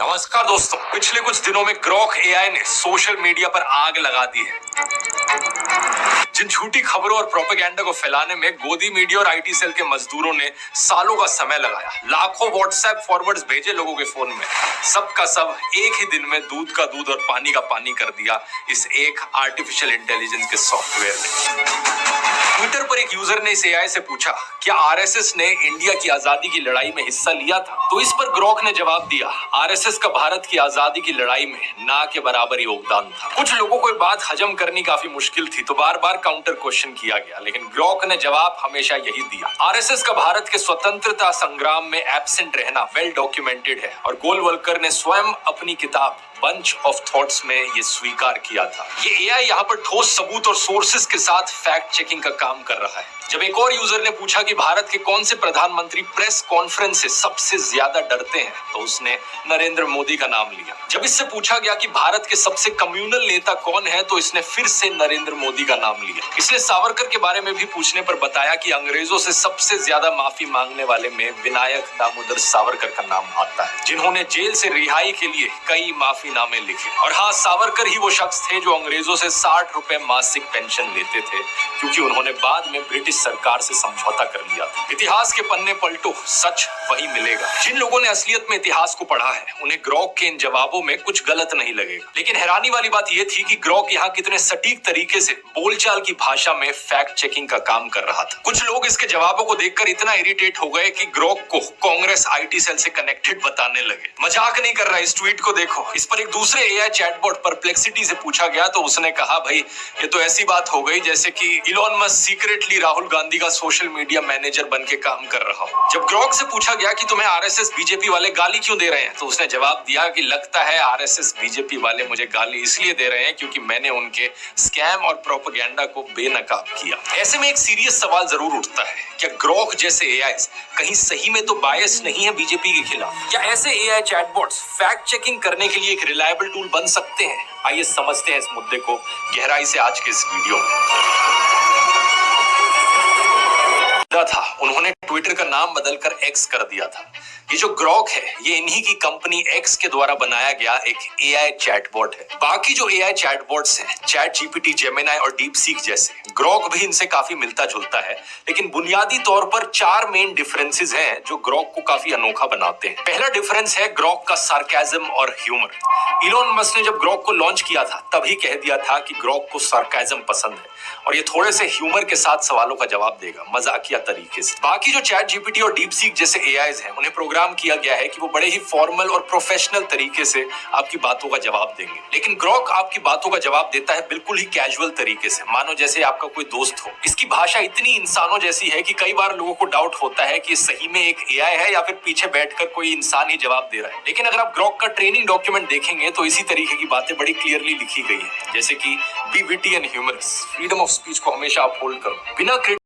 नमस्कार दोस्तों, पिछले कुछ दिनों में ग्रॉक एआई ने सोशल मीडिया पर आग लगा दी है। जिन झूठी खबरों और प्रोपेगेंडा को फैलाने में गोदी मीडिया और आईटी सेल के मजदूरों ने सालों का समय लगाया, लाखों व्हाट्सएप फॉरवर्ड्स भेजे लोगों के फोन में, सबका सब एक ही दिन में दूध का दूध और पानी का पानी कर दिया इस एक आर्टिफिशियल इंटेलिजेंस के सॉफ्टवेयर ने। ट्विटर पर एक यूजर ने इस एआई से पूछा, क्या आरएसएस ने इंडिया की आजादी की लड़ाई में हिस्सा लिया था? तो इस पर ग्रॉक ने जवाब दिया, आरएसएस का भारत की आजादी की लड़ाई में ना के बराबर योगदान था। कुछ लोगों को ये बात हजम करनी काफी मुश्किल थी, तो बार बार काउंटर क्वेश्चन किया गया, लेकिन ग्रॉक ने जवाब हमेशा यही दिया, आरएसएस का भारत के स्वतंत्रता संग्राम में एब्सेंट रहना वेल डॉक्यूमेंटेड है और गोलवलकर ने स्वयं अपनी किताब बंच ऑफ थॉट्स में ये स्वीकार किया था। ये एआई यहाँ पर ठोस सबूत और सोर्सेस के साथ फैक्ट चेकिंग का काम कर रहा है। जब एक और यूजर ने पूछा कि भारत के कौन से प्रधानमंत्री प्रेस कॉन्फ्रेंस से सबसे ज्यादा डरते हैं, तो उसने नरेंद्र मोदी का नाम लिया। जब इससे पूछा गया कि भारत के सबसे कम्युनल नेता कौन है, तो इसने फिर से नरेंद्र मोदी का नाम लिया। इसने सावरकर के बारे में भी पूछने पर बताया कि अंग्रेजों से सबसे ज्यादा माफी मांगने वाले में विनायक दामोदर सावरकर का नाम आता है, जिन्होंने जेल से रिहाई के लिए कई माफीनामे लिखे। और हाँ, सावरकर ही वो शख्स थे जो अंग्रेजों से 60 रुपए मासिक पेंशन लेते थे, क्योंकि उन्होंने बाद में ब्रिटिश सरकार से समझौता कर लिया था। इतिहास के पन्ने पलटो, सच वही मिलेगा। जिन लोगों ने असलियत में इतिहास को पढ़ा है, उन्हें ग्रॉक के इन जवाबों में कुछ गलत नहीं लगेगा। लेकिन हैरानी वाली बात यह थी कि ग्रॉक यहाँ कितने सटीक तरीके से बोलचाल की भाषा में फैक्ट चेकिंग का काम कर रहा था। कुछ लोग इसके जवाबों को देखकर इतना इरिटेट हो गए कि ग्रॉक को कांग्रेस आईटी सेल से कनेक्टेड बताने लगे। मजाक नहीं कर रहा, इस ट्वीट को देखो। इस पर एक दूसरे एआई चैटबॉट परप्लेक्सिटी से पूछा गया, तो उसने कहा, भाई ये तो ऐसी बात हो गई जैसे कि Elon Musk secretly Rahul Gandhi का सोशल मीडिया मैनेजर बन के काम कर रहा हो। जब ग्रॉक से पूछा गया कि तुम्हें आरएसएस बीजेपी वाले गाली क्यों दे रहे हैं, तो उसने जवाब दिया कि लगता है आरएसएस बीजेपी वाले मुझे गाली इसलिए दे रहे हैं क्योंकि मैंने उनके स्कैम और प्रोपेगेंडा को बेनकाब किया। ऐसे में एक सीरियस सवाल जरूर उठता है, क्या ग्रॉक जैसे एआई कहीं सही में तो बायस नहीं है बीजेपी के खिलाफ? क्या ऐसे एआई चैटबॉट्स फैक्ट चेकिंग करने के लिए एक रिलायबल टूल बन सकते हैं? आइए समझते हैं इस मुद्दे को गहराई से आज के इस वीडियो में। था उन्होंने ट्विटर का नाम बदलकर एक्स कर दिया था। ये जो ग्रॉक है, ये इन्हीं की कंपनी एक्स के द्वारा बनाया गया एक एआई चैटबॉट है। बाकी जो एआई चैटबॉट्स हैं, चैट जीपीटी, जेमिनी और डीप सीक जैसे, ग्रॉक भी इनसे काफी मिलता जुलता है, लेकिन बुनियादी तौर पर 4 मेन डिफरेंसेस हैं जो ग्रॉक को काफी अनोखा बनाते हैं। पहला डिफरेंस है ग्रॉक का सार्केज्म और ह्यूमर। इलॉन मस्क ने जब ग्रॉक को लॉन्च किया था, तभी कह दिया था कि ग्रॉक को सार्केज्म पसंद है और ये थोड़े से ह्यूमर के साथ सवालों का जवाब देगा, मजाकिया तरीके से। बाकी जो चैट जीपीटी और डीप सीक जैसे एआईज हैं, उन्हें प्रोग्राम किया गया है कि वो बड़े ही फॉर्मल और प्रोफेशनल तरीके से आपकी बातों का जवाब देंगे। लेकिन ग्रॉक आपकी बातों का जवाब देता है बिल्कुल ही कैजुअल तरीके से, मानो जैसे आपका कोई दोस्त हो। इसकी भाषा इतनी इंसानों जैसी है कि कई बार लोगों को डाउट होता है कि सही में एक एआई है या फिर पीछे बैठकर कोई इंसान ही जवाब दे रहा है। लेकिन अगर आप ग्रॉक का ट्रेनिंग डॉक्यूमेंट देखेंगे तो इसी तरीके की बातें बड़ी क्लियरली लिखी गई है, जैसे कि be witty and humorous, freedom of speech को हमेशा आप होल्ड करो, बिना